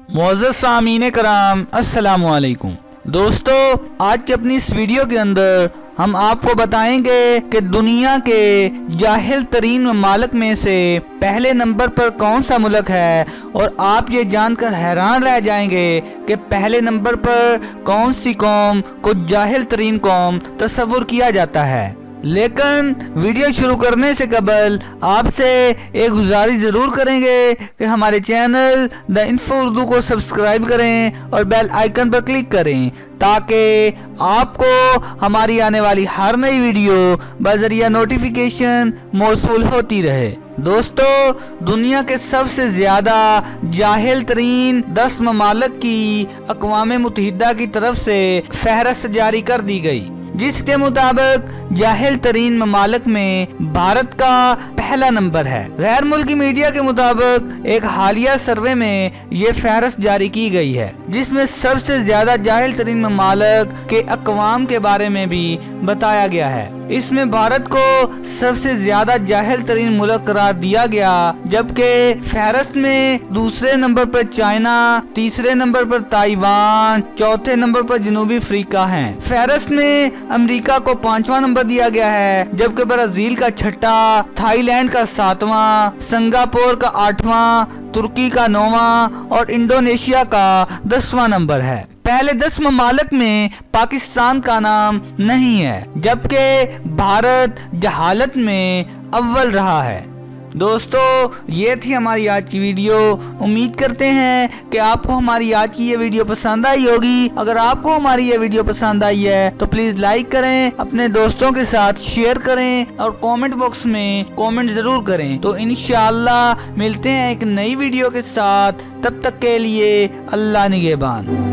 मुअज़्ज़ज़ सामीन कराम, अस्सलामु अलैकुम। दोस्तों, आज की अपनी इस वीडियो के अंदर हम आपको बताएंगे कि दुनिया के जाहिल तरीन ममालिक में से पहले नंबर पर कौन सा मुल्क है, और आप ये जानकर हैरान रह जाएंगे कि पहले नंबर पर कौन सी कौम को जाहिल तरीन कौम तस्वुर किया जाता है। लेकिन वीडियो शुरू करने से कबल आपसे एक गुजारिश ज़रूर करेंगे कि हमारे चैनल द इन्फो उर्दू को सब्सक्राइब करें और बेल आइकन पर क्लिक करें ताकि आपको हमारी आने वाली हर नई वीडियो बज़रिया नोटिफिकेशन मौसूल होती रहे। दोस्तों, दुनिया के सबसे ज़्यादा जाहिल तरीन 10 ममालिक की अक़वाम मुत्तहिदा की तरफ से फहरिस्त जारी कर दी गई, जिसके मुताबिक जाहिल तरीन ममालिक में भारत का पहला नंबर है। गैर मुल्की मीडिया के मुताबिक एक हालिया सर्वे में ये फहरिस्त जारी की गई है, जिसमें सबसे ज्यादा जाहिल तरीन ममालिक के अक़वाम के बारे में भी बताया गया है। इसमें भारत को सबसे ज्यादा जाहिल तरीन मुल्क करार दिया गया, जबकि फहरिस्त में दूसरे नंबर पर चाइना, तीसरे नंबर पर ताइवान, चौथे नंबर पर जनूबी अफ्रीका है। फहरिस्त में अमेरिका को 5वां नंबर दिया गया है, जबकि ब्राजील का 6वां, थाईलैंड का 7वां, सिंगापुर का 8वां, तुर्की का 9वां और इंडोनेशिया का 10वां नंबर है। पहले 10 ममालिक में पाकिस्तान का नाम नहीं है, जबकि भारत जहालत में अव्वल रहा है। दोस्तों, ये थी हमारी आज की वीडियो। उम्मीद करते हैं कि आपको हमारी आज की ये वीडियो पसंद आई होगी। अगर आपको हमारी ये वीडियो पसंद आई है तो प्लीज़ लाइक करें, अपने दोस्तों के साथ शेयर करें और कमेंट बॉक्स में कमेंट ज़रूर करें। तो इंशाअल्लाह मिलते हैं एक नई वीडियो के साथ। तब तक के लिए अल्लाह निगहबान।